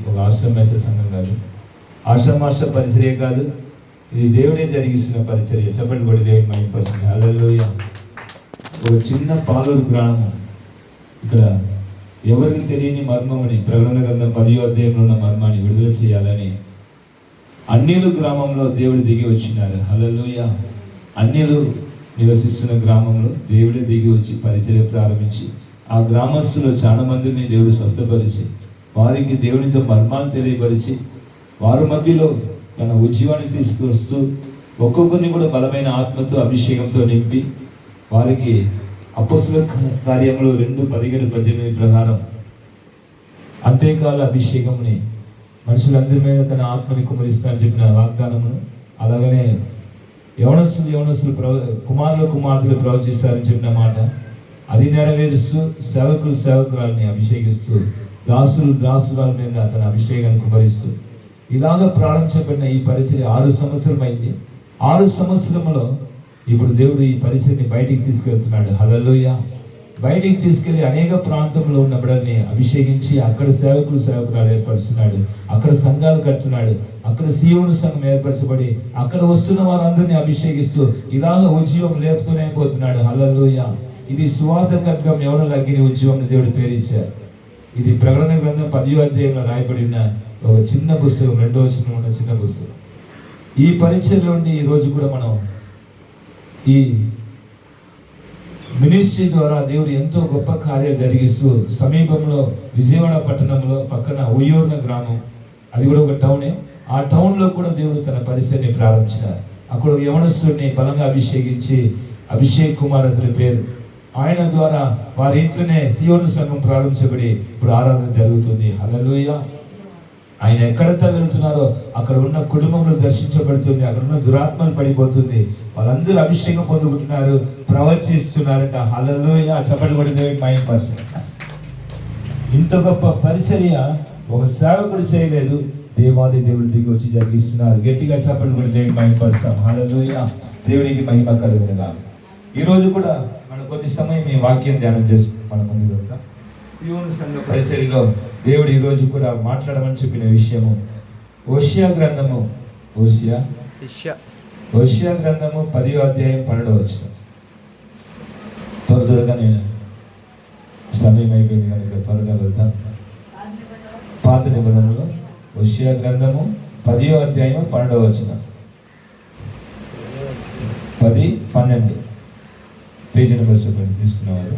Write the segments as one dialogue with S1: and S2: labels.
S1: ఒక ఆశ్రమేశ సంఘం కాదు, ఆశ్రమాశ పరిచర్య కాదు, ఇది దేవుడే జరిగిస్తున్న పరిచర్య. చెప్పండి కూడా దేవుని మహిమపరచండి. హల్లెలూయా. ఒక చిన్న పాలూరు గ్రామం, ఇక్కడ ఎవరికి తెలియని మర్మముని, ప్రకటన గ్రంథం 10వ అధ్యాయంలో ఉన్న మర్మాన్ని విడుదల చేయాలని అన్యులు గ్రామంలో దేవుడు దిగి వచ్చినారు. హల్లెలూయా. అన్యులు నివసిస్తున్న గ్రామంలో దేవుడే దిగి వచ్చి పరిచర్య ప్రారంభించి ఆ గ్రామస్తులు చాలా మందిని దేవుడు స్వస్థపరిచి వారికి దేవునితో మర్మాలు తెలియపరిచి వారి మధ్యలో తన ఉజ్జీవాన్ని తీసుకొస్తూ ఒక్కొక్కరిని కూడా బలమైన ఆత్మతో అభిషేకంతో నింపి వారికి అపొస్తలుల కార్యములు 2:17-18 ప్రకారం అంత్యకాల అభిషేకంని మనుషులందరి మీద తన ఆత్మని కుమరిస్తా అని చెప్పిన వాగ్దానమును, అలాగనే యవనస్తులు కుమార్తెలు ప్రవచిస్తారని చెప్పిన మాట అది నెరవేరుస్తూ సేవకురాలని అభిషేకిస్తూ దాసురాల మీద తన అభిషేకాన్ని కుమరిస్తూ ఇలాగ ప్రారంభించబడిన ఈ పరిచర్య 6 సంవత్సరం అయింది. 6 సంవత్సరంలో ఇప్పుడు దేవుడు ఈ పరిచర్ని బయటికి తీసుకెళ్తున్నాడు. హల్లెలూయా. బయటికి తీసుకెళ్లి అనేక ప్రాంతంలో ఉన్న బిడ్డల్ని అభిషేకించి అక్కడ సేవకురాలు ఏర్పరుస్తున్నాడు, అక్కడ సంఘాలు కడుతున్నాడు, అక్కడ సీయోను సంఘం ఏర్పరచబడి అక్కడ వస్తున్న వారందరినీ అభిషేకిస్తూ ఇలాగ ఉద్యమం లేపుతూనే పోతున్నాడు. హల్లెలూయా. ఇది సువార్త ఖడ్గం, ఎవరు లగ్గిన ఉద్యమం దేవుడు పేరిచ్చారు. ఇది ప్రకటన గ్రంథం 10వ అధ్యాయంలో రాయబడిన ఒక చిన్న పుస్తకం, 2వ వచనంలో ఉన్న చిన్న పుస్తకం. ఈ పరిచర్లో ఉండి ఈరోజు కూడా మనం ఈ మినిస్ట్రీ ద్వారా దేవుడు ఎంతో గొప్ప కార్యాలు జరిగిస్తూ సమీపంలో విజయవాడ పట్టణంలో పక్కన ఉయ్యూర్న గ్రామం, అది కూడా ఒక టౌనే, ఆ టౌన్లో కూడా దేవుడు తన పరిచర్ని ప్రారంభించారు. అక్కడ యవనస్తుడిని బలంగా అభిషేకించి అభిషేక్ కుమార్ అతని పేరు, ఆయన ద్వారా వారి ఇంట్లోనే సీయోను సంఘం ప్రారంభించబడి ఇప్పుడు ఆరాధన జరుగుతుంది. హల్లెలూయా. ఆయన ఎక్కడంతా వెళుతున్నారో అక్కడ ఉన్న కుటుంబంలో దర్శించబడుతుంది, అక్కడ ఉన్న దురాత్మలు పడిపోతుంది, వాళ్ళందరూ అభిషేకం పొందుకుంటున్నారు, ప్రవచిస్తున్నారట. హల్లెలూయా. చెప్పండి కూడా దేవుని మహిమపరచండి. ఇంత గొప్ప పరిచర్య ఒక సేవకుడు చేయలేదు, దేవాది దేవుడి దిగి వచ్చి జరిగిస్తున్నారు. గట్టిగా చెప్పండి కూడా దేవుని మహిమపరుస్తాం. హల్లెలూయా. దేవునికి మహిమ కలుగునుగా. ఈరోజు కూడా మనం కొద్ది సమయం ఈ వాక్యం ధ్యానం చేసుకుంటాం. మన ముందు సీయోను సంఘ పరిచర్యలో దేవుడు ఈరోజు కూడా మాట్లాడమని చెప్పిన విషయము హోషేయ గ్రంథము 10వ అధ్యాయం 12వ వచనం. త్వరగా నేను సమయం అయిపోయింది కనుక త్వరగా వెళ్తాను. పాత నిబంధనలో హోషేయ గ్రంథము 10వ అధ్యాయం 12వ వచనం. 10-12 పేజీ నెంబర్ చెప్పండి తీసుకున్నవారు.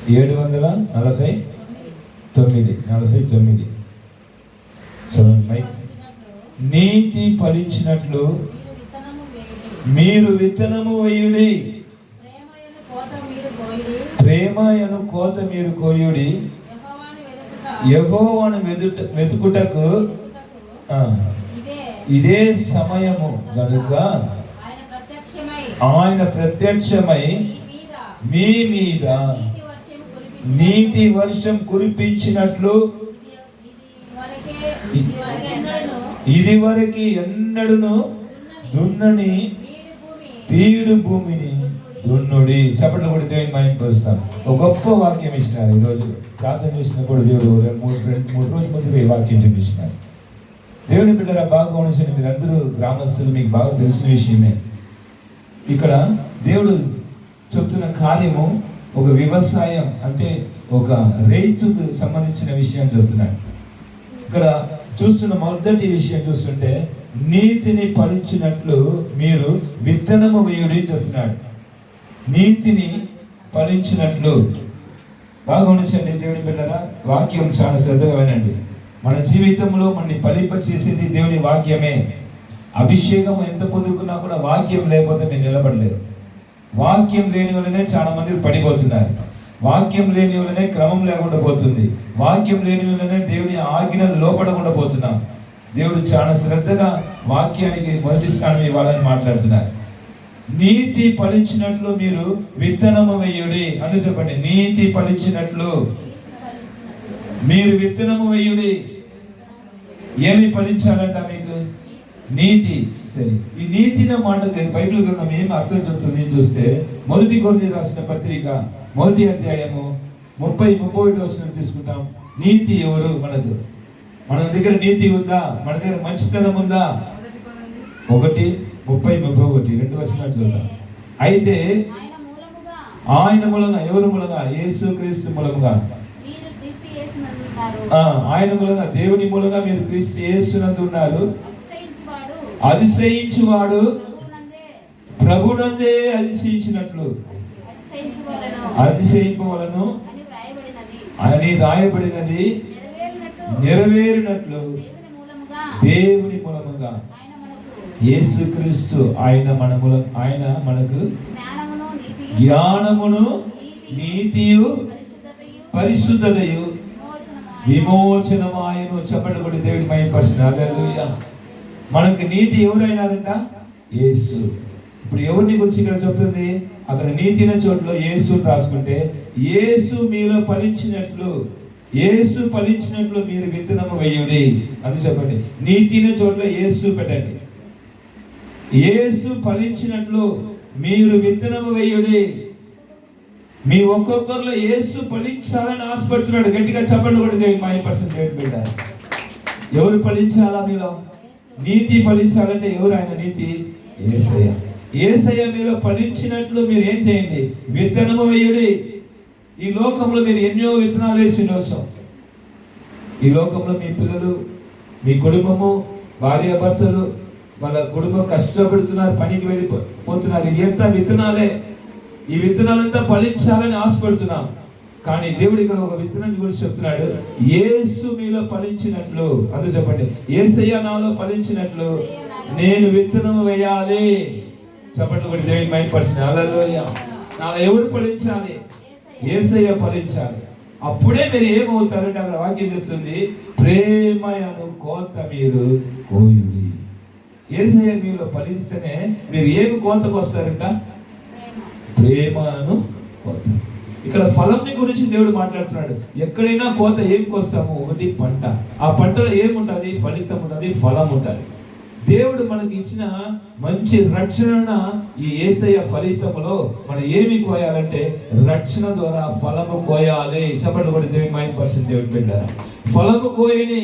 S1: 749 చదవండి. నీతి ఫలించినట్లు మీరు విత్తనము వేయుడి, ప్రేమయను కోత మీరు కోయుడి, యెహోవాను వెతుకుటకు ఇదే సమయము గనుక ఆయన ప్రత్యక్షమై మీ మీద నీతి వర్షం కురిపించినట్లు ఇది వరకు ఎన్నడూను దున్నని పీడు భూమిని దున్నుడి. చెప్పండి కూడా దేవుని మహిమపరుస్తాం. ఒక గొప్ప వాక్యం ఇచ్చినారు. ఈరోజు ప్రార్థన చేసినప్పుడు దేవుడు 3 రోజుల ముందు ఈ వాక్యం చూపించినారు. దేవుని బిడ్డరా, బాగా గమనించండి. మీరందరూ గ్రామస్తులు, మీకు బాగా తెలిసిన విషయమే. ఇక్కడ దేవుడు చెప్తున్న కార్యము ఒక వ్యవసాయం, అంటే ఒక రైతుకు సంబంధించిన విషయం చెప్తున్నాడు. ఇక్కడ చూస్తున్న మొదటి విషయం చూస్తుంటే నీతిని ఫలించినట్లు మీరు విత్తనము వేయుడి చెప్తున్నాడు. నీతిని ఫలించినట్లు. బాగా గమనించండి దేవుని బిడ్డరా, వాక్యం చాలా శ్రద్ధగా వినండి. మన జీవితంలో మనని ఫలింప చేసేది దేవుని వాక్యమే. అభిషేకం ఎంత పొందుకున్నా కూడా వాక్యం లేకపోతే మీరు నిలబడలేరు. వాక్యం లేని వల్లనే చాలా మంది పడిపోతున్నారు. వాక్యం లేని వల్లనే క్రమం లేకుండా పోతుంది. వాక్యం లేని వల్లనే దేవుని ఆజ్ఞలు లోపడకుండా పోతున్నాం. దేవుడు చాలా శ్రద్ధగా వాక్యానికి మొదటి స్థానం ఇవ్వాలని మాట్లాడుతున్నారు. నీతి ఫలించినట్లు మీరు విత్తనము వేయుడి అని చెప్పండి. నీతి ఫలించినట్లు మీరు విత్తనము వేయుడి. ఏమి ఫలించాలంట మీకు? నీతి. సరే, ఈ నీతిన మాట బైబిల్ గ్రంథం ఏమి అర్థం చెప్తుంది చూస్తే, 1 కొరింథీయులకు రాసిన పత్రిక 1వ అధ్యాయము 30-31 వచనం తీసుకుంటాం. నీతి ఎవరు? మనకు మన దగ్గర నీతి ఉందా? మన దగ్గర మంచితనం ఉందా? 1:30-31 2 వచనాలు చూద్దాం. అయితే ఆయన మూలంగా, ఎవరు మూలంగా? యేసు క్రీస్తు మూలంగా. ఆయన మూలంగా, దేవుని మూలంగా మీరు క్రీస్తు యేసునందు ఉన్నారు. అతిశయించువాడు ప్రభునందే అతిశయించినట్లు అతిశయింపవలను అని రాయబడినది నెరవేరినట్లు దేవుని మూలముగా యేసుక్రీస్తు ఆయన మనకు జ్ఞానమును నీతియు పరిశుద్ధతయు విమోచనమాయను. చెప్పబడి దేవుడి మహిమపరచును. హల్లెలూయా. మనకు నీతి ఎవరైనారంట? యేసు. ఇప్పుడు ఎవరిని గురించి ఇక్కడ చెప్తుంది? అక్కడ నీతి అనే చోట్ల యేసు రాసుకుంటే, యేసు మీలో ఫలించినట్లు, యేసు ఫలించినట్లు మీరు విత్తనము వేయుడి అని చెప్పండి. నీతి అనే చోట్ల యేసు పెట్టండి. యేసు ఫలించినట్లు మీరు విత్తనము వేయుడి. మీ ఒక్కొక్కరిలో యేసు ఫలించాలని ఆశపడుతున్నాడు. గట్టిగా చెప్పండి కూడా దేవుడి మహిమపరచును. దేవుడి బిడ్డ, ఎవరు ఫలించాలా? మీలో నీతి ఫలించాలంటే ఎవరు? ఆయన నీతి యేసయ్య. యేసయ్య మీలో ఫలించినట్లు మీరు ఏం చేయండి? విత్తనము వేయుడి. ఈ లోకంలో మీరు ఎన్నో విత్తనాలు వేసి కోసం, ఈ లోకంలో మీ పిల్లలు, మీ కుటుంబము, భార్యాభర్తలు, వాళ్ళ కుటుంబం కష్టపడుతున్నారు, పనికి వెళ్ళిపోతున్నారు. ఇదంతా విత్తనాలే. ఈ విత్తనాలంతా ఫలించాలని ఆశపడుతున్నాం. కానీ దేవుడు ఇక్కడ ఒక విత్తనాన్ని గురించి చెప్తున్నాడు. యేసు మీలో ఫలించినట్లు, అది చెప్పండి. యేసయ్య నాలో ఫలించినట్లు నేను విత్తనము వేయాలి. చెప్పండి కూడా దేవుని మహిమపరచును. హల్లెలూయా. నాలో ఎవరు ఫలించాలి? యేసయ్య ఫలించాలి. అప్పుడే మీరు ఏమవుతారంటే అక్కడ వాక్యం చెప్తుంది, ప్రేమయను కోత మీరు కోయుడి. యేసయ్య మీలో ఫలిస్తేనే మీరు ఏమి కోతకు వస్తారంట? ప్రేమను కోత. ఇక్కడ ఫలంని గురించి దేవుడు మాట్లాడుతున్నాడు. ఎక్కడైనా కోత ఏం కోస్తాము? ఒకటి పంట. ఆ పంటలో ఏముంటుంది? ఫలితం ఉంటుంది, ఫలం ఉంటుంది. దేవుడు మనకి ఇచ్చిన మంచి రక్షణ ఈ యేసయ్య ఫలితములో మనం ఏమి కోయాలంటే రక్షణ ద్వారా ఫలము కోయాలి. చెప్పండి కూడా దేవుని మహిమపరచును. దేవుడి బిడ్డ, ఫలము కోయని,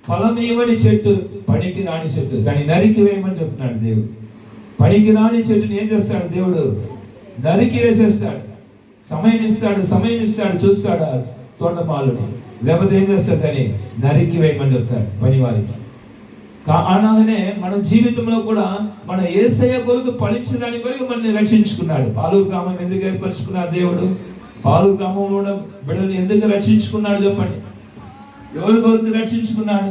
S1: ఫలం ఇవ్వని చెట్టు పనికి రాని చెట్టు, దాన్ని నరికి వేయమని చెప్తున్నాడు దేవుడు. పనికి రాని చెట్టుని ఏం చేస్తాడు దేవుడు? నరికి వేసేస్తాడు. సమయం ఇస్తాడు, చూస్తాడు తోటమాలుని. లేకపోతే ఏం చేస్తాడు? దాన్ని నరికి వేయమని చెప్తాడు పని వారికి. అలాగనే మన జీవితంలో కూడా మన యేసయ్య కొరకు ఫలించడానికి కొరకు మనల్ని రక్షించుకున్నాడు. పాలూరు గ్రామం ఎందుకు ఏర్పరచుకున్నాడు దేవుడు? పాలూరు గ్రామంలో ఉన్న బిడ్డలు ఎందుకు రక్షించుకున్నాడు చెప్పండి? ఎవరి కొరకు రక్షించుకున్నాడు?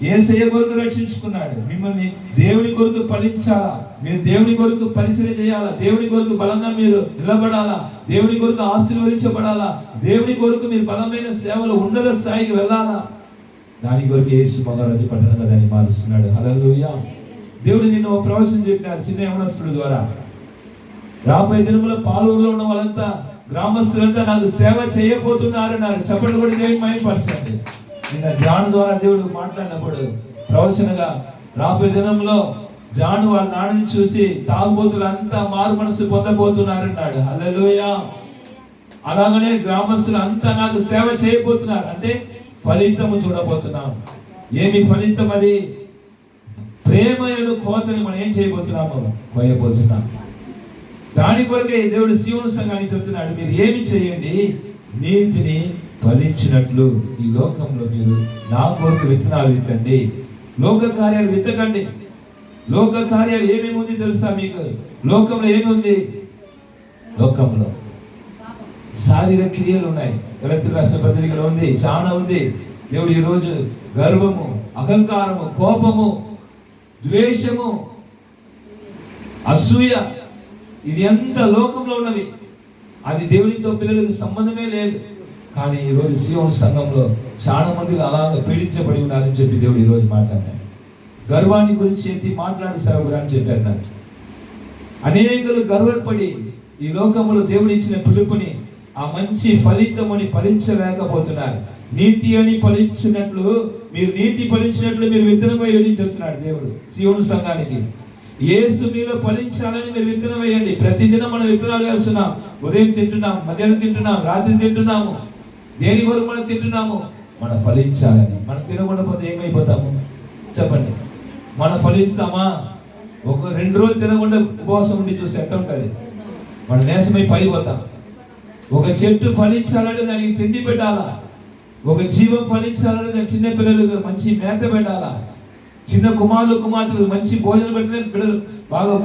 S1: యేసయ్య కొరకు రక్షించుకున్నాడు. మిమ్మల్ని దేవుని కొరకు ఫలించాలా, మీరు దేవుని కొరకు పరిచయం చేయాలా, దేవుని కొరకు బలంగా మీరు నిలబడాలా, దేవుని కొరకు ఆశీర్వదించబడాలా, దేవుని కొరకు మీరు బలమైన సేవలు ఉన్నత స్థాయికి వెళ్ళాలా. దాని కొరకు యేసు మహారాజు పట్టణంగా దాన్ని మారుస్తున్నాడు. హల్లెలూయా. దేవుడు నిన్ను ప్రవచనం చెప్పినారు చిన్న యవనస్తుడి ద్వారా. రాబోయే దినములో పాలూరులో ఉన్న వాళ్ళంతా, గ్రామస్తులంతా నాకు సేవ చేయబోతున్నారు అన్నారు. చెప్పండి కూడా దేవుని మహిమపరచండి. నిన్న జాను ద్వారా దేవుడు మాట్లాడినప్పుడు ప్రవచనగా, రాబోయే దినంలో జాను వాళ్ళ నాన్నని చూసి తాగుబోతులు అంతా మారు మనసు పొందబోతున్నారన్నాడు. హల్లెలూయా. అలాగనే గ్రామస్తులు అంతా నాకు సేవ చేయబోతున్నారు అంటే ఫలితము చూడబోతున్నాం. ఏమి ఫలితం? అది ప్రేమయను కోతని మనం ఏం చేయబోతున్నాము? కోయబోతున్నాం. దాని కొరకే దేవుడు సీయోను సంఘానికి చెప్తున్నాడు, మీరు ఏమి చేయండి? నీతిని ఫలించినట్లు ఈ లోకంలో మీరు నా కొరకు విత్తనాలు విత్తండి. లోక కార్యాలు విత్తకండి. లోక కార్యాలు ఏమేమి ఉంది తెలుసా మీకు? లోకంలో ఏమి ఉంది? లోకంలో శారీరక క్రియలు ఉన్నాయి. గలతీయులకు రాసిన పత్రికలో ఉంది, చాలా ఉంది. దేవుడు ఈరోజు గర్వము, అహంకారము, కోపము, ద్వేషము, అసూయ, ఇది ఎంత లోకంలో ఉన్నవి. అది దేవునితో పిల్లలకు సంబంధమే లేదు. కానీ ఈరోజు సీయోను సంఘంలో చాలా మంది అలాగ పీడించబడి ఉన్నారని చెప్పి దేవుడు ఈరోజు మాట్లాడారు. గర్వాన్ని గురించి ఎత్తి మాట్లాడి సేవకురా అని చెప్పారు నాకు. అనేకులు గర్వపడి ఈ లోకంలో దేవుడు ఇచ్చిన పిలుపుని, ఆ మంచి ఫలితముని ఫలించలేకపోతున్నారు. నీతి అని ఫలించినట్లు మీరు, నీతి ఫలించినట్లు మీరు విత్తనం వేయండి చెప్తున్నాడు దేవుడు సీయోను సంఘానికి. యేసు మీలో ఫలించాలని మీరు విత్తనం వేయండి. ప్రతిదినం మనం విత్తనాలు వేస్తున్నాం. ఉదయం తింటున్నాం, మధ్యాహ్నం తింటున్నాం, రాత్రి తింటున్నాము. దేని కొరకు మనం తింటున్నాము? మనం ఫలించాలని. మనం తినకుండా పోతే ఏమైపోతాము చెప్పండి? మనం ఫలిస్తామా? ఒక 2 రోజులు తినకుండా ఉపవాసం ఉండి చూసి ఎట్లా ఉంటుంది? మన నేసమై పడిపోతాం. ఒక చెట్టు ఫలించాలంటే దానికి తిండి పెట్టాలా, ఒక జీవం ఫలించాలంటే దానికి చిన్న పిల్లలకు మంచి మేత పెట్టాలా, చిన్న కుమార్తెలు మంచి భోజనం పెడితే పిల్లలు బాగా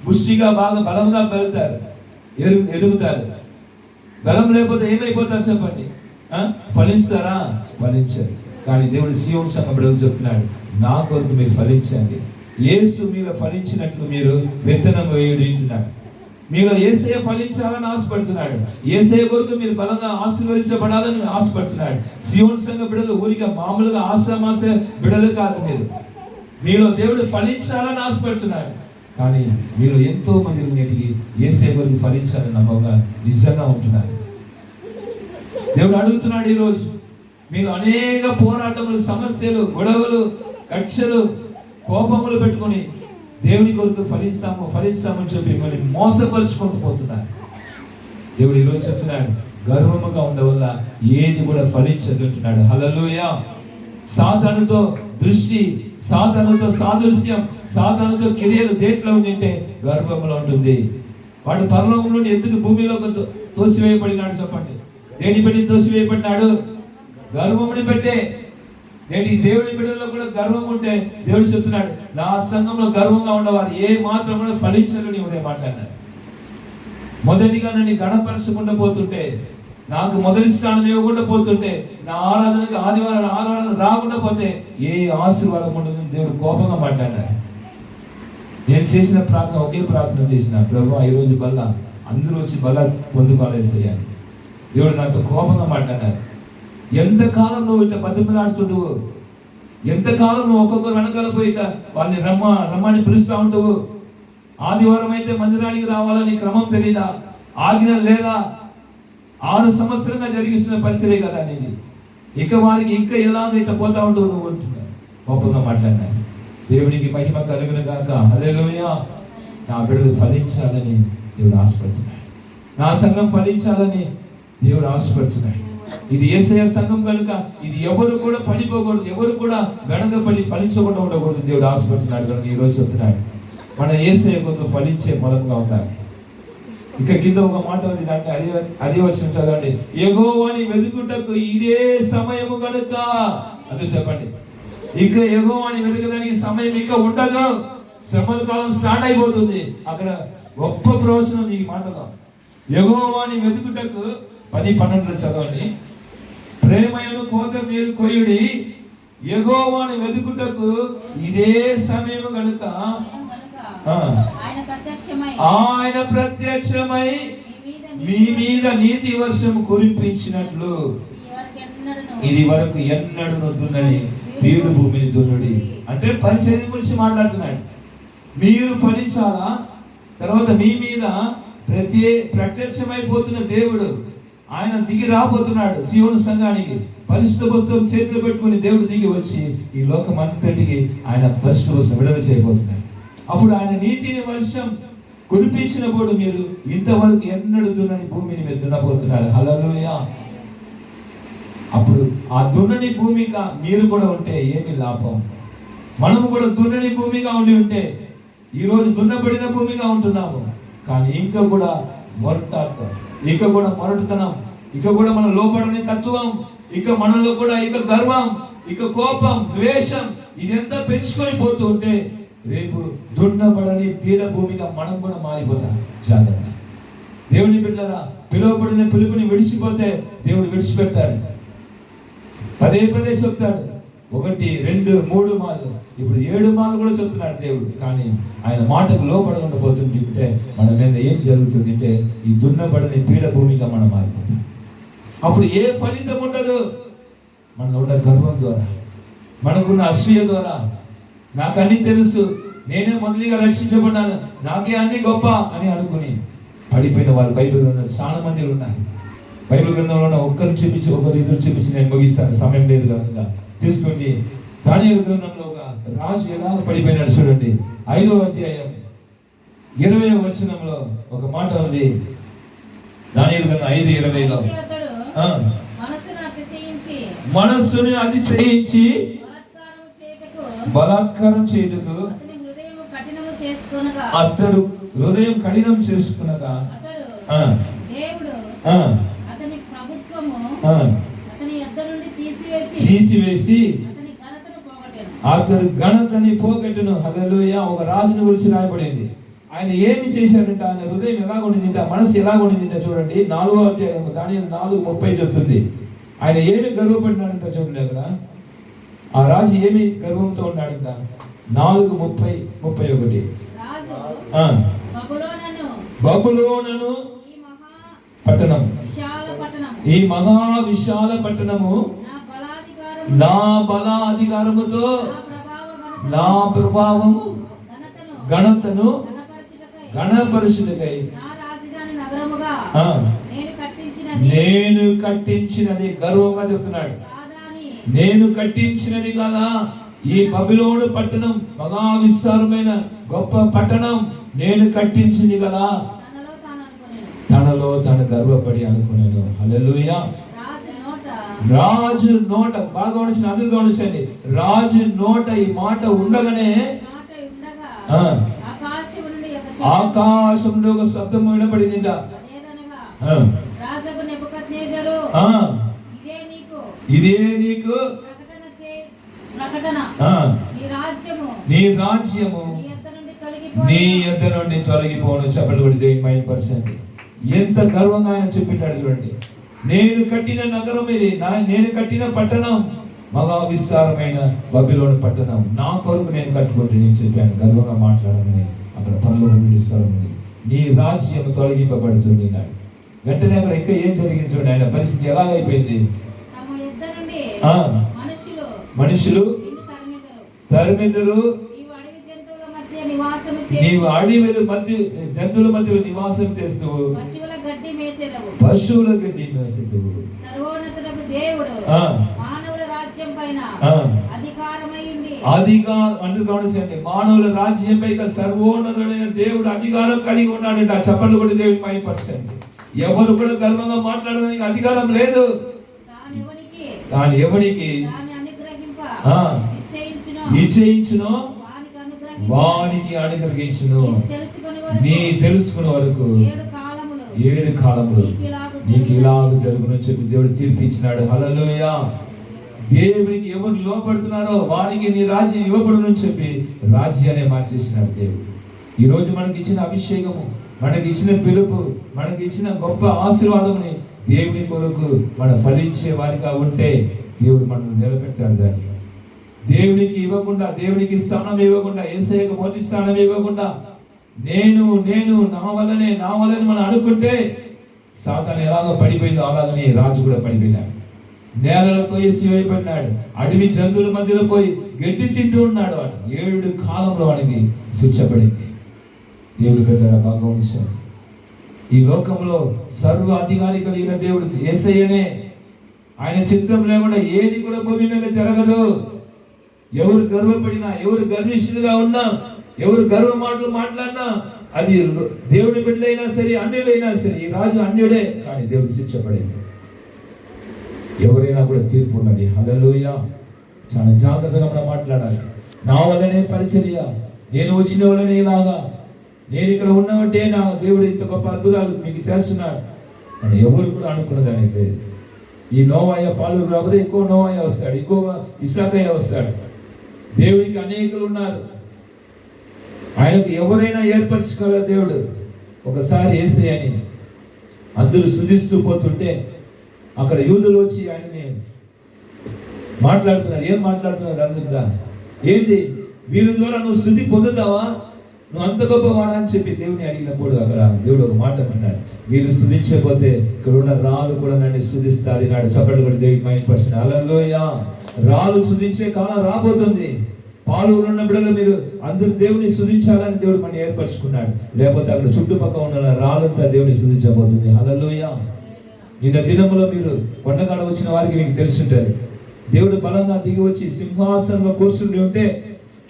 S1: పుష్టిగా బాగా బలంగా పెరుగుతారు, ఎదుగుతారు. బలం లేకపోతే ఏమైపోతారు చెప్పండి? ఫలిస్తారా? ఫలించారు. కానీ దేవుడు సీయోను సంఘం బిడ్డలకు చెప్తున్నాడు, నా కొరకు మీరు ఫలించండి. యేసు మీలో ఫలించినట్లు మీరు విత్తనం వేయుడుంటున్నాడు. మీలో యేసయ్య ఫలించాలని ఆశపడుతున్నాడు. యేసయ్య కొరకు మీరు బలంగా ఆశీర్వదించబడాలని ఆశపడుతున్నాడు. సీయోను సంఘం బిడ్డలు ఊరిగా మామూలుగా ఆశామాస బిడ్డలు కాదు. మీలో దేవుడు ఫలించాలని ఆశపడుతున్నాడు. కానీ మీరు ఎంతో మంది నేటికి యేసయ్య కొరకు ఫలించాలని నమ్మకంగా నిజంగా ఉంటున్నారు. దేవుడు అడుగుతున్నాడు, ఈరోజు మీరు అనేక పోరాటములు, సమస్యలు, గొడవలు, కక్షలు, కోపములు పెట్టుకొని దేవుని కొరకు ఫలిస్తామని చెప్పి మిమ్మల్ని మోసపరుచుకొని పోతున్నారు. దేవుడు ఈరోజు చెప్తున్నాడు, గర్వముగా ఉండవల్ల ఏది కూడా ఫలించదు అంటున్నాడు. హల్లెలూయా. సాతానుతో దృష్టి, సాతానుతో సాదృశ్యం, సాతానుతో కెరియర్ దేంట్లో ఉందంటే గర్వంలో ఉంటుంది. వాడు పరలోకం నుండి ఎందుకు భూమిలోకి తోసివేయబడినాడు చెప్పండి? దేని పెట్టి తోసివేయబడినాడు? గర్వముని పెట్టే. నేటి దేవుని బిడ్డల్లో కూడా గర్వం ఉంటే దేవుడు చెప్తున్నాడు, నా సంఘంలో గర్వంగా ఉండవారు ఏ మాత్రం కూడా ఫలించరు. నీ ఉదయం మాట్లాడినాడు. మొదటిగా నన్ను గణపరచకుండా పోతుంటే, నాకు మొదటి స్థానం ఇవ్వకుండా పోతుంటే, నా ఆరాధనకు ఆదివారం ఆరాధన రాకుండా పోతే ఏ ఆశీర్వాదం ఉండదు. దేవుడు కోపంగా మాట్లాడారు. నేను చేసిన ప్రార్థన ఒకే ప్రార్థన చేసిన, ప్రభు ఈరోజు బల్ల అందరూ వచ్చి బల్ల పొందుకోలేసేయాలి. దేవుడు నాతో కోపంగా మాట్లాడారు. ఎంతకాలం నువ్వు ఇట్లా బతిమలాడుతుండవు? ఎంతకాలం నువ్వు ఒక్కొక్కరు వెనకాల పోయి వాళ్ళని రమ్మని పిలుస్తూ ఉంటావు? ఆదివారం అయితే మందిరానికి రావాలని క్రమం తెలీదా? ఆజ్ఞ లేదా? 6 సంవత్సరంగా జరిగిస్తున్న పరిచర్య కదా నేను. ఇక వారికి ఇంకా ఎలాగ ఇట్లా పోతా ఉంటావు నువ్వు అంటున్నావు. కోపంగా మాట్లాడినా. దేవునికి మహిమ కలుగును గాక. హల్లెలూయా. నా బిడ్డలు ఫలించాలని దేవుడు ఆశపడుతున్నాడు. నా సంఘం ఫలించాలని దేవుడు ఆశపడుతున్నాడు. ఇది యేసయ్య సంఘం కనుక ఇది ఎవరు కూడా పడిపోకూడదు, ఎవరు కూడా వెనకపడి ఫలించకుండా ఉండకూడదు. దేవుడు ఆశపడుతున్నాడు కనుక ఈరోజు చెప్తున్నాడు, మన యేసయ్య కొంత ఫలించే ఫలంగా ఉండాలి. ఇక కింద ఒక మాట ఉంది, దాంట్లో అదే వచ్చిన చదవండి. యెహోవాని వెతుకుటకు ఇదే సమయము కనుక. అదే చెప్పండి. ఇక యెహోవాని వెతకడానికి సమయం ఇక ఉండదు. శ్రమల కాలం స్టార్ట్ అయిపోతుంది. అక్కడ గొప్ప ప్రవచనం ఉంది ఈ మాటలో. యెహోవాని వెతుకుటకు 10-12 చదవండి. ప్రేమయను కోత మీరు కొయ్యుడి, యెహోవాని వెతుకుటకు ఇదే సమయము కనుక ఆయన ప్రత్యక్షమై మీ మీద నీతి వర్షము కురిపించినట్లు ఇది వరకు ఎన్నడూ దున్నని బీడు భూమిని దున్నుడి. అంటే పరిచర్య గురించి మాట్లాడుతున్నాడు. మీరు ఫలించాలా, తర్వాత మీ మీద ప్రత్యక్షమైపోతున్న దేవుడు ఆయన దిగి రాబోతున్నాడు. సీయోను సంఘానికి పరిశుద్ధ పుస్తకం చేతిలో పెట్టుకుని దేవుడు దిగి వచ్చి ఈ లోకం అంతటికి ఆయన పరిశుద్ధ పుస్తకం విడుదల చేయబోతున్నాడు. అప్పుడు ఆయన నీతిని వర్షం కురిపించినప్పుడు మీరు ఇంతవరకు ఎన్నడూ దున్నని భూమిని మీరు దున్నబోతున్నారు. హల్లెలూయా. అప్పుడు ఆ దున్నని భూమిగా మీరు కూడా ఉంటే ఏమి లాభం? మనము కూడా దున్నని భూమిగా ఉంటే ఈరోజు దున్నబడిన భూమిగా ఉంటున్నాము. కానీ ఇంకా కూడా మొరటాటం, ఇక కూడా మొరటుతనం, ఇక కూడా మన లోపడని తత్వం, ఇక మనలో కూడా ఇక గర్వం, ఇక కోపం, ద్వేషం ఇదంతా పెంచుకొని పోతూ ఉంటే రేపు దున్నబడని పీడ భూమిగా మనం కూడా మారిపోతాం. జాగ్రత్త. దేవుని బిడ్డలారా, పిలువబడిన పిలుపుని విడిచిపోతే దేవుడు విడిచిపెడతాడు. పదే చెప్తాడు. 1, 2, 3 మార్లు, ఇప్పుడు 7 మార్లు కూడా చెప్తున్నాడు దేవుడు. కానీ ఆయన మాటకు లోపడకుండా పోతుంటే మన మీద ఏం జరుగుతుంది అంటే ఈ దున్నబడని పీడ భూమిగా మనం మారిపోతాం. అప్పుడు ఏ ఫలితం ఉండదు. మనలో ఉన్న గర్వం ద్వారా, మనకున్న అసూయ ద్వారా, నాకు అన్ని తెలుసు, నేనే మొదటిగా రక్షించబడ్డాను, నాకే అన్ని గొప్ప అని అనుకుని పడిపోయిన వాళ్ళు బైబిల్ గ్రంథంలో చాలా మంది ఉన్నారు. బైబిల్ గ్రంథంలో ఒకరు చూపించి ఒకరు ఎదురు చూపించి నేను ముగిస్తాను, సమయం లేదు కనుక తీసుకోండి. దానియేలు గ్రంథంలో ఒక రాజు ఎలా పడిపోయినాడు చూడండి. 5వ అధ్యాయం 20వ వచనంలో ఒక మాట ఉంది. దానియేలు గ్రంథం 5:20లో మనస్సుని అతిశయించి బలాత్కారం చేయుటకు అతడు హృదయం కఠినం చేసుకునగా తీసివేసి అతడు ఘనతని పోగొట్టును. హల్లెలూయా. ఒక రాజుని గురించి రాయబడింది. ఆయన ఏమి చేశాడంటే ఆయన హృదయం ఎలా ఉండిందంటే, మనసు ఎలా ఉండిందంటే చూడండి, 4వ అధ్యాయం దానియేలు 4:30 చెప్తుంది. ఆయన ఏమి గర్వపడినాడంట చూడండి అక్కడ. ఆ రాజు ఏమి గర్వంతో ఉన్నాడంట. 4:30-31 బబులోనను పట్టణం, ఈ మహా విశాల పట్టణము నా బలాధికారముతో నా ప్రభావము ఘనతను గణపరుషులకై నేను కట్టించినది. గర్వంగా చెప్తున్నాడు, నేను కట్టించినది కదా. ఈ బబిలోను పట్టణం మహా విస్తారమైన గొప్ప పట్టణం నేను కట్టించింది కదా. తనలో తాను గర్వపడి అనుకున్నాను. హల్లెలూయా. రాజు నోట, బాగా గమనించిన, అందరూ గమనించండి, రాజు నోట ఈ మాట ఉండగానే ఆకాశంలో ఒక శబ్దం వినపడింది. ఇదే నీకు నీ రాజ్యము నీ యొద్ద నుండి తొలగిపోను. చెప్పలు కొడితే 9%. ఎంత గర్వంగా ఆయన చెప్పినాడు చూడండి. నేను కట్టిన నగరం ఇది, నేను కట్టిన పట్టణం మహా విస్తారమైన బబిలోను పట్టణం నా కొరకు నేను కట్టుకుంటే నేను చెప్పాను. గర్వంగా మాట్లాడమని అక్కడ పరలోకం ఉంది. నీ రాజ్యం తొలగింపబడుతుంది అన్నాడు. వెంటనే అక్కడ ఇంకా ఏం జరిగింది చూడండి. ఆయన పరిస్థితి ఎలాగైపోయింది. మనుషులు తరిమిద్దరు, నీవు అడవిల మధ్య జంతువుల మధ్యలో నివాసం చేస్తూ పశువుల గడ్డి మేసేదువు. మానవుల రాజ్యంపై సర్వోన్నతుడైన దేవుడు అధికారం కలిగి ఉన్నాడంట. చెప్పండి కూడా దేవుడి 5%. ఎవరు కూడా గర్వంగా మాట్లాడడానికి అధికారం లేదు. దాని ఎవరికి నిశ్చయించునో వానికి అనుగ్రహించును. నీ తెలుసుకునే వరకు 7 కాలములు నీకు ఇలాగ జరుగును చెప్పి దేవుడు తీర్పు ఇచ్చినాడు. హల్లెలూయా. దేవునికి ఎవరు లోపడుతున్నారో వారికి నీ రాజ్యం ఇవ్వబడును చెప్పి రాజ్యాన్ని మార్చేసినాడు దేవుడు. ఈరోజు మనకి ఇచ్చిన అభిషేకము, మనకి ఇచ్చిన పిలుపు, మనకి ఇచ్చిన గొప్ప ఆశీర్వాదముని దేవుని కొరకు మన ఫలించే వారిగా ఉంటే దేవుడు మనల్ని నిలబెట్టాడు. దాన్ని దేవునికి ఇవ్వకుండా, దేవునికి స్థానం ఇవ్వకుండా, యేసయ్యకు మొదటి స్థానం ఇవ్వకుండా నేను నా వల్లనే మనం అనుకుంటే సాతాను ఎలాగో పడిపోయిందో అలాగనే రాజు కూడా పడిపోయినాడు. నేలలో తోసివేయబడినాడు. అడవి జంతువుల మధ్యలో పోయి గడ్డి తింటూ ఉన్నాడు. వాడు 7 కాలంలో వాడికి శిక్ష పడింది. దేవుడు బిడ్డలారా బాగా గమనించారు. ఈ లోకంలో సర్వ అధికారి కలిగిన దేవుడు యేసయ్యనే. ఆయన చిత్తం లేకుండా ఏది కూడా భూమి మీద జరగదు. ఎవరు గర్వపడినా, ఎవరు గర్విష్ఠులుగా ఉన్నా, ఎవరు గర్వ మాటలు మాట్లాడినా అది దేవుడి బిడ్డలైనా సరే, అన్యులైనా సరే, ఈ రాజు అన్యుడే కానీ దేవుడు శిక్ష పడేది. ఎవరైనా కూడా తీర్పు ఉన్నది. హల్లెలూయా. చాలా జాగ్రత్తగా మనం మాట్లాడాలి. నా వల్లనే పరిచర్య, నేను వచ్చిన వల్లనే ఇలాగా, నేను ఇక్కడ ఉన్నామంటే నా దేవుడు ఇంత గొప్ప అద్భుతాలు మీకు చేస్తున్నాడు అని ఎవరు కూడా అనుకున్నదానికి లేదు. ఈ నోవయ్య పాలు రాకపోతే ఎక్కువ నోవయ్య వస్తాడు, ఎక్కువ ఇసాకయ్య వస్తాడు. దేవునికి అనేకులు ఉన్నారు. ఆయనకు ఎవరైనా ఏర్పరచుకోగల దేవుడు. ఒకసారి యేసయ్యని అందరూ స్తుతిస్తూ పోతుంటే అక్కడ యూదులు వచ్చి ఆయనని మాట్లాడుతున్నారు. ఏం మాట్లాడుతున్నారు? అందుకుదా ఏంది వీరి ద్వారా నువ్వు స్తుతి పొందుతావా, నువ్వు అంత గొప్పవాడా అని చెప్పి దేవుని అడిగినప్పుడు అక్కడ దేవుడు ఒక మాట అన్నాడు, వీళ్ళు స్తుతించకపోతే ఇక్కడ ఉన్న రాళ్ళు కూడా నన్ను స్తుతిస్తారు నాడు. చప్పట్లు కూడా దేవుడి 9%. హల్లెలూయా. రాళ్ళు స్తుతించే కాలం రాబోతుంది. పాలూరు ఉన్న బిడ్డలు మీరు అందరూ దేవుని స్తుతించాలని దేవుడు మనం ఏర్పరచుకున్నాడు. లేకపోతే అక్కడ చుట్టుపక్కల ఉన్న రాళ్ళంతా దేవుని స్తుతించబోతుంది. హల్లెలూయా. నిన్న దినములో మీరు కొండకాడ వచ్చిన వారికి మీకు తెలుసుంటారు. దేవుడు బలంగా దిగి వచ్చి సింహాసనంలో కూర్చుని ఉంటే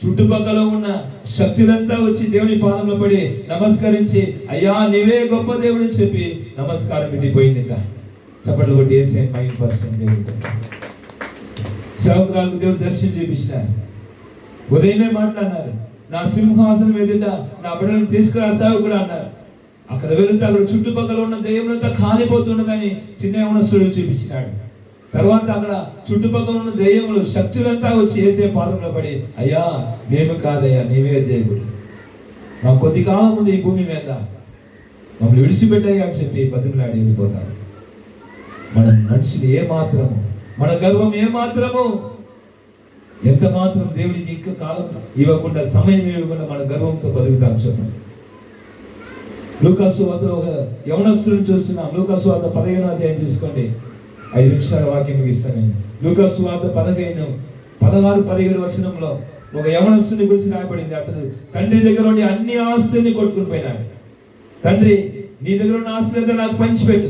S1: చుట్టుపక్కల ఉన్న శక్తులంతా వచ్చి దేవుని పాదంలో పడి నమస్కరించి అయ్యా నీవే గొప్ప దేవుడు అని చెప్పి నమస్కారం పెట్టిపోయిందిట. చప్పట్లు కొట్టి యేసయ్య 9% దేవుడు. సేవకురాలకు దేవుడు దర్శనం చూపించినారు. ఉదయమే మాట్లాడినారు, నా సింహాసనం ఎదుట నా బిడ్డలను తీసుకురా సేవకుడు అన్నారు. అక్కడ వెళితే అక్కడ చుట్టుపక్కల ఉన్న దెయ్యములంతా కాలిపోతున్నదని చిన్న యవనస్తుడు చూపించినాడు. తర్వాత అక్కడ చుట్టుపక్కల ఉన్న దెయ్యములు శక్తులంతా వచ్చి వేసే పాదంలో పడి, అయ్యా మేము కాదయ్యా, నీవే దేవుడు, మా కొద్ది కాలం ముందు ఈ భూమి మీద మమ్మల్ని విడిచిపెట్టాయి అని చెప్పి బతిమలాడి వెళ్ళిపోతారు. మనం మనుషులు ఏమాత్రము, మన గర్వం ఏమాత్రము, ఎంత మాత్రం దేవుడికి ఇంకా కాలం ఇవ్వకుండా, సమయం ఇవ్వకుండా మన గర్వంతో బతుకుతాం చెప్పండి. లూకాసు వార్తలో ఒక యవనస్తులను చూస్తున్నాం. లూకాసు వార్త 15వ అధ్యాయం తీసుకోండి, 5 నిమిషాల వాక్యం ముగిస్తాను. లూకాసు వార్త 15, 16, 17 వచనంలో ఒక యవనస్తుని గురించి రాయబడింది. అతను తండ్రి దగ్గర ఉండి అన్ని ఆస్తుల్ని కొట్టుకుని పోయినాడు. తండ్రి, నీ దగ్గర ఉన్న ఆస్తులంతా నాకు పంచిపెట్టు.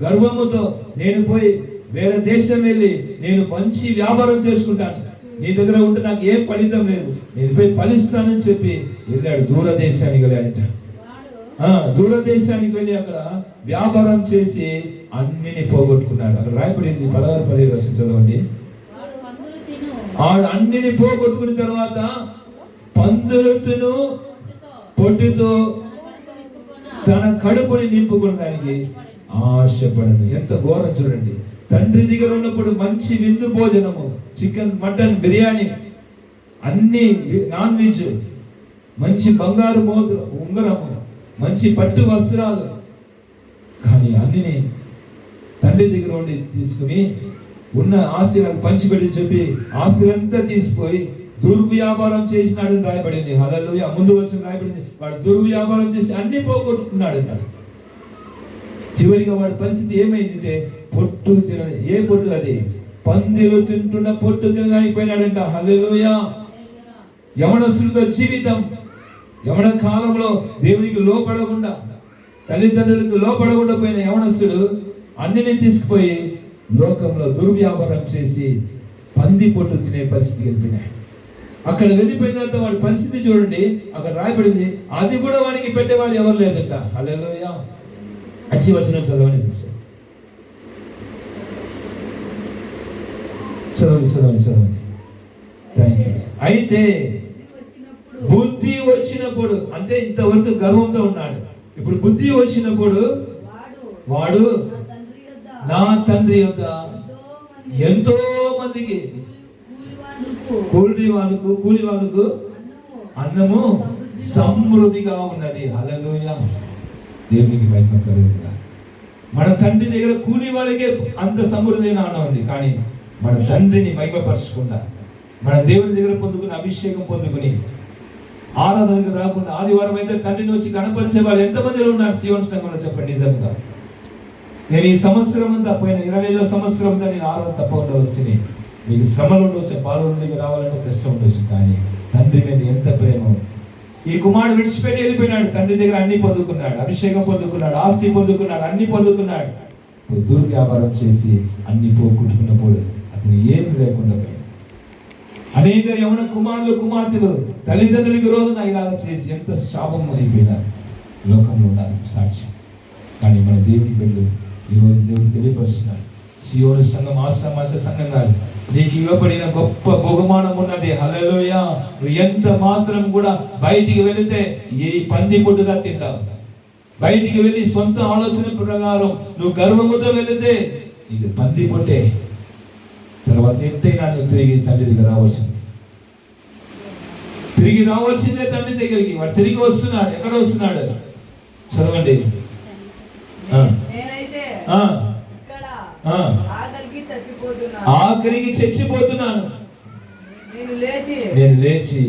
S1: గర్వముతో నేను పోయి వేరే దేశం వెళ్ళి నేను మంచి వ్యాపారం చేసుకుంటాను, నీ దగ్గర ఉంటే నాకు ఏం ఫలితం లేదు, నేను పోయి ఫలిస్తానని చెప్పి వెళ్ళాడు. దూరదేశానికి వెళ్ళాడంట. దూరదేశానికి వెళ్ళి అక్కడ వ్యాపారం చేసి అన్నిని పోగొట్టుకున్నాడు. అక్కడ రాయబడింది 16, 17 వర్షం చదవండి. ఆడు అన్నిని పోగొట్టుకున్న తర్వాత పందులతో పొట్టుతో తన కడుపుని నింపుకోవడానికి ఆశపడను. ఎంత ఘోరం చూడండి. తండ్రి దగ్గర ఉన్నప్పుడు మంచి విందు భోజనము, చికెన్, మటన్, బిర్యానీ, అన్ని నాన్ వెజ్, మంచి బంగారు ఉంగరము, మంచి పట్టు వస్త్రాలు, కానీ అన్నిని తండ్రి దగ్గర ఉండి తీసుకుని ఉన్న ఆస్తులను పంచిపెట్టి చెప్పి ఆస్తులంతా తీసిపోయి దుర్వ్యాపారం చేసినాడు అని రాయబడింది. హల్లెలూయా. ముందు వచ్చిన రాయబడింది, వాడు దుర్వ్యాపారం చేసి అన్ని పోగొట్టుకున్నాడు అన్నాడు. చివరిగా వాడి పరిస్థితి ఏమైందంటే పొట్టు తినని, ఏ పొట్టు అది, పందిలు తింటున్న పొట్టు తినడానికి పోయినాడంట. హల్లెలూయా. యవనస్తులతో జీవితం, యవన కాలంలో దేవునికి లోపడకుండా, తల్లిదండ్రులకు లోపడకుండా పోయిన యవనస్తుడు అన్నిని తీసుకుపోయి లోకంలో దుర్వ్యాపారం చేసి పంది పొట్టు తినే పరిస్థితికి వెళ్ళిపోయినాడు. అక్కడ వెళ్ళిపోయిన తర్వాత వాడి పరిస్థితి చూడండి, అక్కడ రాయబడింది, అది కూడా వాడికి పెట్టేవాడు ఎవరు లేదంట. హల్లెలూయా. అచ్చి వచ్చిన చదవండి సిస్టర్, చదవండి. Thank you. అయితే బుద్ధి వచ్చినప్పుడు, అంటే ఇంతవరకు గర్వంతో ఉన్నాడు, ఇప్పుడు బుద్ధి వచ్చినప్పుడు వాడు నా తండ్రి యొద్ద ఎంతో మందికి, కూలి వాళ్ళకు అన్నము సమృద్ధిగా ఉన్నది. హల్లెలూయా. దేవునికి మహిమ కలుగుగా. మన తండ్రి దగ్గర కూలి వాళ్ళకే అంత సమృద్ధైన అన్నం ఉంది, కానీ మన తండ్రిని మహిమపరచకుండా, మన దేవుని దగ్గర పొందుకుని అభిషేకం పొందుకుని ఆరాధనకు రాకుండా, ఆదివారం అయితే తండ్రిని వచ్చి కనపరిచే వాళ్ళు ఎంతమంది ఉన్నారు సియోన్ సంఘంలో చెప్పండి. నిజంగా నేను ఈ సంవత్సరం అంతా, పోయిన 25వ సంవత్సరం అంతా నేను ఆరాధన తప్పకుండా వస్తుంది. మీకు శ్రమలు ఉండవచ్చు, పాల్గొనడానికి రావాలంటే కష్టం ఉండొచ్చు, కానీ తండ్రి మీద ఎంత ప్రేమ. ఈ కుమారుడు విడిచిపెట్టి వెళ్ళిపోయినాడు, తండ్రి దగ్గర అన్ని పొందుకున్నాడు, అభిషేకం పొందుకున్నాడు, ఆస్తి పొందుకున్నాడు, అన్ని పొందుకున్నాడు. దుర్వ్యాపారం చేసి అన్ని పోగొట్టుకున్నప్పుడు అతను ఏమి లేకుండా పోయాడు. అనేక యవన కుమారులు, కుమార్తెలు తల్లిదండ్రులకు విరోధంగా ఇలా చేసి ఎంత శాపం అయిపోయినారు. లోకంలో ఉన్నారు సాక్ష్యం. కానీ మన దేవుని బిడ్డలు ఈరోజు దేవుడు తెలియపరుస్తున్నాడు, సియోను సంఘం ఆశ్రమాస సంఘం కాదు, నీకు ఇవ్వబడిన గొప్ప బహుమానం ఉన్నది. హల్లెలూయా. నువ్వు ఎంత మాత్రం కూడా బయటికి వెళితే ఈ పంది పొట్టుగా తింటావు. బయటికి వెళ్ళి సొంత ఆలోచన ప్రకారం నువ్వు గర్వముతో వెళితే నీకు పంది పొట్టే. తర్వాత ఎంతైనా నువ్వు తిరిగి తండ్రి దగ్గర రావాల్సిందే తండ్రి దగ్గరికి. వాడు తిరిగి వస్తున్నాడు. ఎక్కడ వస్తున్నాడు చదవండి. ఆఖరికి చచ్చిపోతున్నాను, నేను లేచి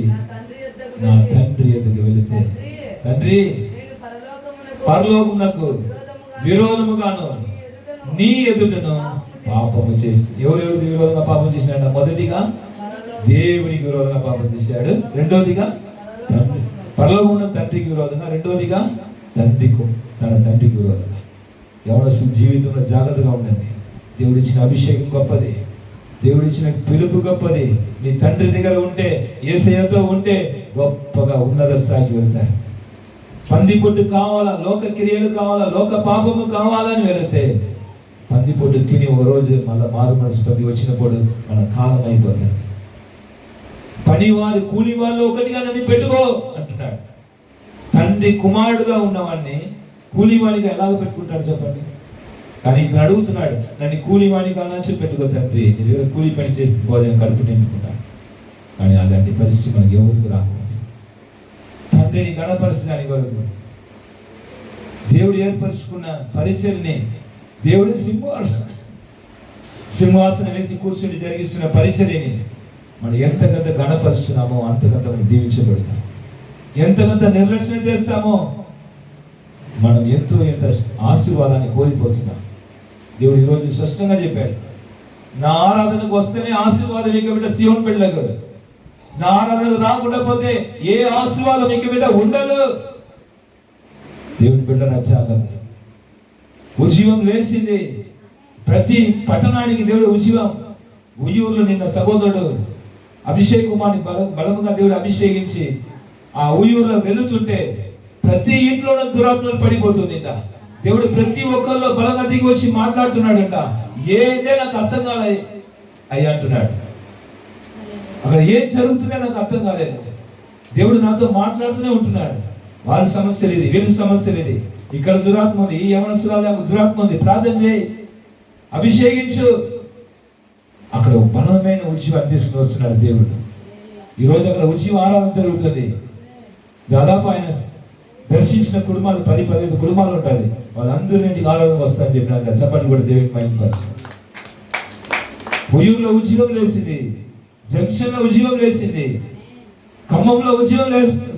S1: నా తండ్రి ఎదుగు వెళితే, తండ్రి పరలోకమునకు విరోధముగాను నీ ఎదుటను పాపము చేసి. ఎవరెవరికి విరోధంగా పాపం చేసినాడు? మొదటిగా దేవునికి విరోధంగా పాపం చేశాడు, రెండోదిగా పరలోకమున తండ్రికి విరోధంగా, రెండోదిగా తన తండ్రికి విరోధంగా. యవనస్తుల జీవితంలో జాగ్రత్తగా ఉండండి. దేవుడిచ్చిన అభిషేకం గొప్పది, దేవుడిచ్చిన పిలుపు గొప్పది. మీ తండ్రి దగ్గర ఉంటే, యేసయ్యతో ఉంటే గొప్పగా ఉన్నత స్థాయికి వెళ్తారు. పంది పొట్టు కావాలా, లోక క్రియలు కావాలా, లోక పాపము కావాలని వెళితే పందిపోటు తిని ఒక రోజు మళ్ళీ మారు మనసు పొంది వచ్చినప్పుడు మన కాలం అయిపోతుంది. పనివారు కూలి వాళ్ళు ఒకటిగా నన్ను పెట్టుకో అంటున్నాడు. తండ్రి కుమారుడుగా ఉన్నవాడిని కూలివాడిగా ఎలాగ పెట్టుకుంటాడు చెప్పండి? కానీ ఇక్కడ అడుగుతున్నాడు, నన్ను కూలివాడిగా నుంచి పెట్టుకో తండ్రి, నేను కూలి పని చేసి భోజనం కడుపు నింపుకుంటాను. కానీ అలాంటి పరిస్థితి మనకి ఎవరికి రాకూడదు. తండ్రిని గణపరచడానికి వరకు దేవుడు ఏర్పరచుకున్న పరిచర్ని దేవుడి సింహాసనం వేసి కూర్చుని జరిగిస్తున్న పరిచర్యని మనం ఎంతకంత గణపరుస్తున్నామో అంతకంత మనం దీవించబడతాం. ఎంతకంత నిర్లక్ష్యం చేస్తామో మనం ఎంత ఆశీర్వాదాన్ని కోల్పోతున్నాం. దేవుడు ఈరోజు స్పష్టంగా చెప్పాడు, నా ఆరాధనకు వస్తేనే ఆశీర్వాదం ఇక బిడ్డ సియోన్ బిడ్డలకు, నా ఆరాధనకు రాకుండా పోతే ఏ ఆశీర్వాదం ఇక బిడ్డ ఉండదు. దేవుని బిడ్డ నచ్చాలి. ఉజ్జీవం లేచింది ప్రతి పట్టణానికి. దేవుడు ఉజ్జీవం. ఉయ్యూరులో నిన్న సహోదరుడు అభిషేక్ కుమార్ని బలముగా దేవుడు అభిషేకించి ఆ ఉయ్యూరులో వెళుతుంటే ప్రతి ఇంట్లోనూ దురాత్మలు పడిపోతుందిట. దేవుడు ప్రతి ఒక్కరిలో బలంగా దిగి వచ్చి మాట్లాడుతున్నాడంట. ఏదే నాకు అర్థం కాలేదు అయ్యా అంటున్నాడు. అక్కడ ఏం జరుగుతుందో నాకు అర్థం కాలేదు. దేవుడు నాతో మాట్లాడుతూనే ఉంటున్నాడు. వాళ్ళ సమస్యలు ఇది, వీళ్ళ సమస్యలు ఇది, ఇక్కడ దురాత్మ ఉంది, ఈ యవనస్తురాలు దురాత్మ ఉంది, ప్రార్థన చేయి, అభిషేకించు. అక్కడ బలమైన ఉజ్జీవాన్ని తీసుకుని వస్తున్నాడు దేవుడు. ఈరోజు అక్కడ ఉజ్జీవ ఆరాధన జరుగుతుంది. దాదాపు ఆయన దర్శించిన కుటుంబాలు 10-15 కుటుంబాలు ఉంటాయి. వాళ్ళందరూ ఇంటికి ఆరాధన వస్తారని చెప్పినారు. చెప్పండి కూడా దేవుడికి మైండ్ పర్సన్. ఉయ్యూరులో ఉజ్జీవం లేచింది, జంక్షన్ లో ఉజ్జీవం లేచింది, ఖమ్మంలో ఉజ్జీవం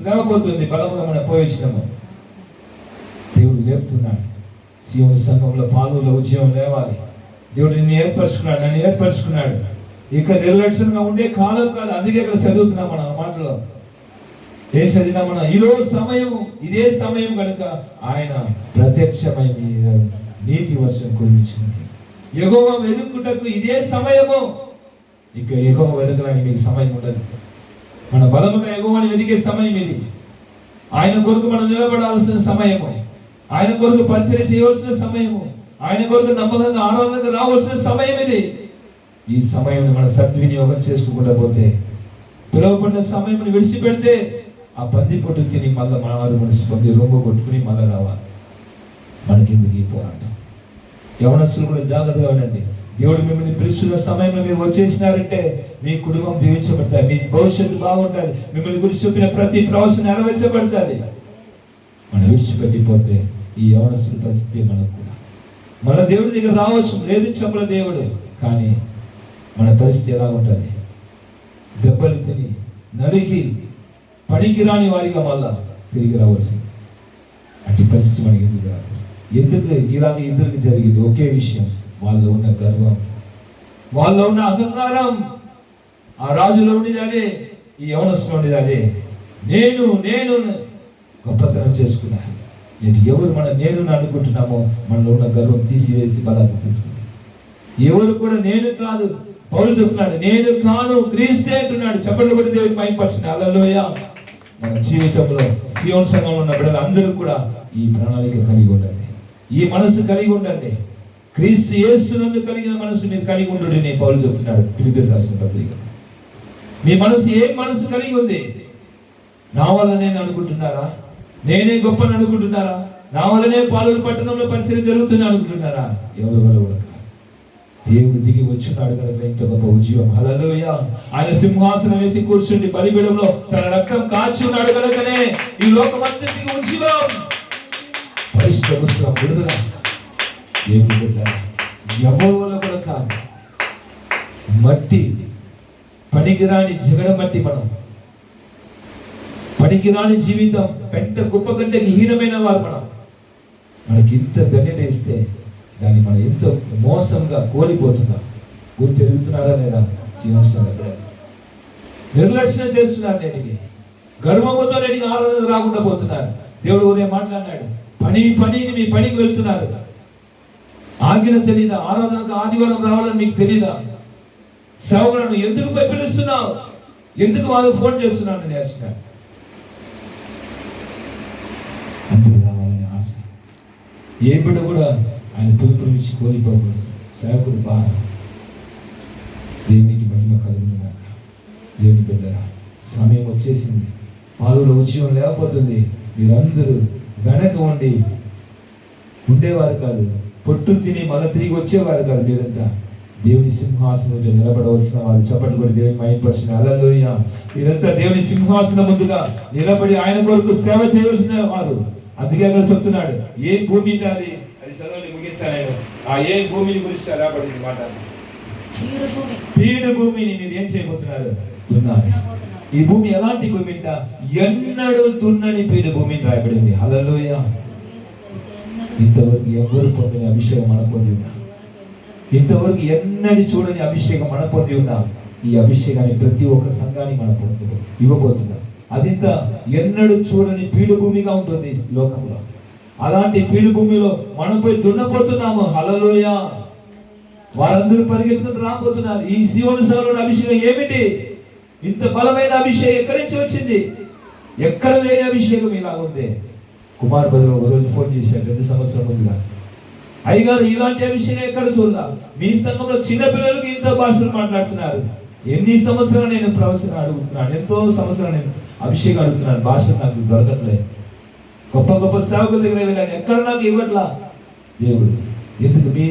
S1: లేకపోతుంది. బలముగా మనం పోయించినాము. దేవుడు లేపుతున్నాడు. సియోను సంఘంలో పాలూరులో ఉజ్జీవం లేవాలి. దేవుడు నిన్ను ఏర్పరచుకున్నాడు, నన్ను ఏర్పరచుకున్నాడు. ఇక నిర్లక్ష్యంగా ఉండే కాలం కాదు. అందుకే ఇక్కడ చదువుతున్నాం మనం మాటలో. ఏం చదివినా మనం ఈరోజు సమయము, ఇదే సమయం కనుక ఆయన ప్రత్యక్షమై నీతి వర్షం కురిపించింది. యెహోవా వెతుకుటకు ఇదే సమయము. ఇక యెహోవా వెతకడానికి మీకు సమయం ఉండదు. మన బలముగా యెహోవాని వెతికే సమయం ఇది. ఆయన కొరకు మనం నిలబడాల్సిన సమయము, ఆయన కొరకు పరిచర్య చేయవలసిన సమయము, ఆయన కొరకు నమ్మకంగా ఆరాధనకు రావాల్సిన సమయం ఇది. ఈ సమయం మనం సద్వినియోగం చేసుకోకుండా పోతే, పిలువబడిన సమయం విడిచిపెడితే ఆ పంది పొట్టు తిని మళ్ళీ మన వారు మనసు పొంది రొమ్ము కొట్టుకుని మళ్ళీ రావాలి. మనకెందుకు ఈ పోరాటం? యవనస్తులు కూడా జాగ్రత్తగా ఉండండి. దేవుడు మిమ్మల్ని పిలుస్తున్న సమయంలో మీరు వచ్చేసినారంటే మీ కుటుంబం దీవించబడతాయి, మీ భవిష్యత్తు బాగుంటుంది, మిమ్మల్ని గురించి చెప్పిన ప్రతి ప్రవచనం నెరవేర్చబడుతుంది. మనం విడిచిపెట్టిపోతే ఈ యవనస్తుల పరిస్థితి మనకు కూడా. మన దేవుడి దగ్గర రావచ్చు, లేదు చెప్పల దేవుడు, కానీ మన పరిస్థితి ఎలా ఉంటుంది? దెబ్బలు తిని నలిగి పనికి రాని వారిగా మళ్ళా తిరిగి రావాల్సింది. అట్టి పరిస్థితి మనకి ఎందుకు రాదు? ఎందుకు ఇలాగ ఇద్దరికి జరిగింది? ఒకే విషయం, వాళ్ళలో ఉన్న గర్వం, వాళ్ళలో ఉన్న అహంకారం. ఆ రాజులో ఉండేది అదే, ఈ యవనస్తులో ఉండేది అదే. నేను గొప్పతనం చేసుకున్నాను. నేను ఎవరు నేను అనుకుంటున్నామో మనలో ఉన్న గర్వం తీసివేసి బలాన్ని తీసుకున్నాను. ఎవరు కూడా నేను కాదు. పౌలు చెప్తున్నాడు, నేను కాను క్రీస్తే అంటున్నాడు. చెప్పండి కూడా దేవుడికి మైపర్సన్. హల్లెలూయా. మన జీవితంలో సియోన్ సంఘంలో ఉన్న బిడ్డలు అందరూ కూడా ఈ ప్రణాళిక కలిగి ఉండండి, ఈ మనసు కలిగి ఉండండి. క్రీస్తు యేసునందు కలిగిన మనసు మీరు కలిగి ఉండు అని పౌలు చెప్తున్నాడు ఫిలిప్పీయులకు రాసిన పత్రిక. మీ మనసు ఏ మనసు కలిగి ఉంది? నా వల్ల నేను అనుకుంటున్నారా? నేనే గొప్పని అనుకుంటున్నారా? నా వల్లనే పాలూరు పట్టణంలో పరిచయం జరుగుతుంది అనుకుంటున్నారా? ఎవరి వల్ల కూడా కాదు. దేవుడు దిగి వచ్చున్నాడు కనుక ఇంత గొప్ప ఉజ్జీవం. హల్లెలూయా. ఆయన సింహాసనం వేసి కూర్చుండి బలిపీఠంలో తన రక్తం కాచున్నాడు కనుకనే ఈ లోకమంతటికి ఉజ్జీవం, పరిశుద్ధ పుస్తకం విడుదల. ఎవరి వల్ల కూడా కాదు. మట్టి, పనికిరాని జగడ మట్టి, మనం పనికిరాని జీవితం, పెంట కుప్ప కంటే హీనమైన వారు మనం. మనకి ఇంత ధన్యత ఇస్తే దాన్ని మనం ఎంతో మోసంగా కోల్పోతున్నాం. గుర్తెరుగుతున్నారా లేదా? నిర్లక్ష్యం చేస్తున్నారు. నేటికి గర్వముతో నేటికి ఆరాధన రాకుండా పోతున్నారు. దేవుడు ఉదయం మాట్లాడినాడు, పనిని మీ పనికి వెళ్తున్నారు. ఆజ్ఞ తెలీదా? ఆరాధనకు ఆదివారం రావాలని మీకు తెలీదా? సేవకులను ఎందుకు పిలుస్తున్నావు? ఎందుకు వాళ్ళు ఫోన్ చేస్తున్నాను నేర్చున్నాడు. అందరూ రావాలని ఆశ. ఏ బిడ్డ కూడా ఆయన పిలుపు నుంచి కోల్పోకూడదు. సేవకుడు భారం. దేవునికి మహిమ కలుగును గాక. దేవుని బిడ్డరా, సమయం వచ్చేసింది. పాలులో ఉద్యమం లేకపోతుంది. మీరందరూ వెనక ఉండి ఉండేవారు కాదు, పొట్టు తిని మళ్ళీ తిరిగి వచ్చేవారు కాదు. మీరంతా దేవుని సింహాసనం నిలబడవలసిన వాళ్ళు. చప్పట్లు కూడా దేవుని మహిమపరచిన. హల్లెలూయా. మీరంతా దేవుని సింహాసనం ముందుగా నిలబడి ఆయన కొరకు సేవ చేయవలసిన వారు. అందుకే అక్కడ చెప్తున్నాడు, ఏ భూమి అది చదవండి, ముగిస్తాను. ఆ ఏ భూమిని గురించి రాబడింది మాట. పీడు భూమిని మీరు ఏం చేయబోతున్నారు? దున్నారు. ఈ భూమి ఎలాంటి భూమి అంట? ఎన్నడూ దున్నని పీడు భూమిని రాయబడింది. హల్లెలూయా. ఇంతవరకు ఎవరు పొందని అభిషేకం మనం పొంది ఉన్నాం. ఇంతవరకు ఎన్నడి చూడని అభిషేకం మనం పొంది ఉన్నాం. ఈ అభిషేకాన్ని ప్రతి ఒక్క సంఘానికి మనం ఇవ్వబోతున్నాం. అదింత ఎన్నడూ చూడని పీడు భూమిగా ఉంటుంది లోకంలో. అలాంటి పీడు భూమిలో మనం పోయి దున్నపోతున్నాము. హల్లెలూయా. వారందరూ పరిగెత్తుకుని రాబోతున్నారు. ఈ సీయోను సభలో అభిషేకం ఏమిటి? ఇంత బలమైన అభిషేకం ఎక్కడి నుంచి వచ్చింది? ఎక్కడ లేని అభిషేకం ఇలాగుంది. కుమార్ బదులు ఒక రోజు ఫోన్ చేశాడు 2 సంవత్సరాల ముందుగా. అయ్యగారు, ఇలాంటి అభిషేకం ఎక్కడ చూడాల? మీ సంఘంలో చిన్న పిల్లలకు ఇంత భాషలు మాట్లాడుతున్నారు. ఎన్ని సంవత్సరాలు నేను ప్రవచన అడుగుతున్నాను, ఎంతో సంవత్సరాలు నేను అభిషేకం అడుగుతున్నాను. భాషలు నాకు దొరకట్లేదు. గొప్ప గొప్ప సేవకుల దగ్గర వెళ్ళాను, ఎక్కడ నాకు ఇవ్వట్లా. దేవుడు ఎందుకు మీ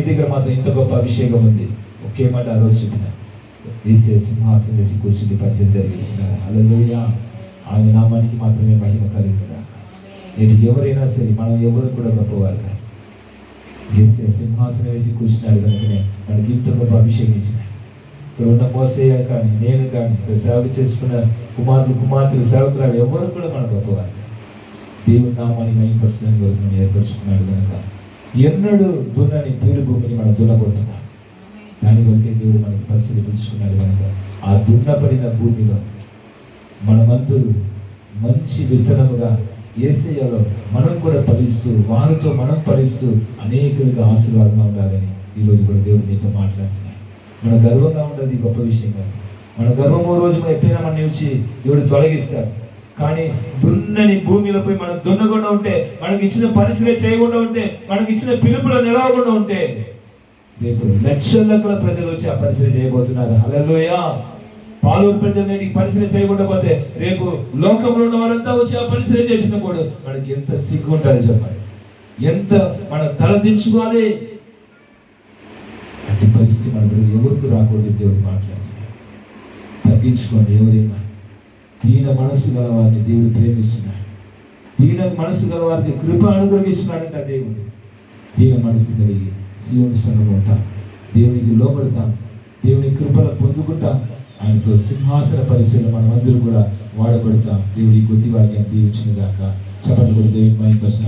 S1: దగ్గర మాత్రం ఇంత గొప్ప అభిషేకం ఉంది? ఒకే మాట ఆ రోజు చెప్పిన, వేసే సింహాసనం వేసి కూర్చుని పరిచయం జరిగిస్తున్నారు. హల్లెలూయా. ఆయన నామానికి మాత్రమే మహిమ కలుగుతుందా. నేటి ఎవరైనా సరే, మనం ఎవరు కూడా గొప్పవారు కాదు. వేసే సింహాసనం వేసి కూర్చున్నాడు కనుకనే మనకి ఇంత గొప్ప అభిషేకం ఇచ్చినాడు. ఇక్కడ ఉన్న మోసయ్య కానీ, నేను కానీ, ఇక్కడ సేవ చేసుకున్న కుమార్తెలు సేవకురాలు ఎవరు కూడా మన గొప్పవారు. దేవుని నామాన్ని మహిమపరచడానికి కొరకు మనం ఏర్పరచుకున్నాడు కనుక ఎన్నడూ దున్నని పీడు భూమిని మనం దున్నబోతున్నాం. దాని వరకే దేవుడు మనకి పరిస్థితి పిలుచుకున్నాడు కనుక ఆ దున్నపడిన భూమిలో మనమందరూ మంచి విత్తనముగా యేసయ్యలో మనం కూడా ఫలిస్తూ, వారితో మనం ఫలిస్తూ అనేకులుగా ఆశీర్వాదంగా ఉండాలని ఈరోజు కూడా దేవుడు మీతో మాట్లాడుతున్నాడు. మన గర్వంగా ఉండదు గొప్ప విషయం కాదు. మన గర్వమో రోజు ఎప్పుడైనా మన నుంచి దేవుడు తొలగిస్తాడు. కానీ దున్నని భూమిలో పోయి మనం దున్నకుండా ఉంటే, మనకి ఇచ్చిన పరిచర్య చేయకుండా ఉంటే, మనకి ఇచ్చిన పిలుపులో నిలవకుండా ఉంటే, రేపు లక్షల ప్రజలు వచ్చి ఆ పరిచర్య చేయబోతున్నారు. హల్లెలూయా. పాలూరు ప్రజలు నేటికి పరిచర్య చేయకుండా పోతే, రేపు లోకంలో ఉన్న వారంతా వచ్చి ఆ పరిచర్య చేసినప్పుడు మనకి ఎంత సిగ్గు ఉంటుందో చెప్పాలి. ఎంత మనం తలదించుకోవాలి. అట్టి పరిస్థితి మనకు ఎవరికి రాకూడదు. దేవుడు మాట్లాడుతున్నాడు. తగ్గించుకోండి. ఎవరైనా దీన మనసు గల వారిని దేవుడు ప్రేమిస్తున్నాడు. దీన మనసు గల వారికి కృప అనుగ్రహిస్తున్నాడంట దేవుడు. దీన మనసు కలిగి సీయోను సంఘంలో ఉంటాం, దేవునికి లోబడతాం, దేవుని కృపను పొందుకుంటాం. ఆయనతో సింహాసన పరిచయలో మనమందరూ కూడా వాడబడతాం. దేవుడి కొద్ది వాక్యం దీవించును గాక. చప్పట్లు కూడా దేవుని మహిమపరచును.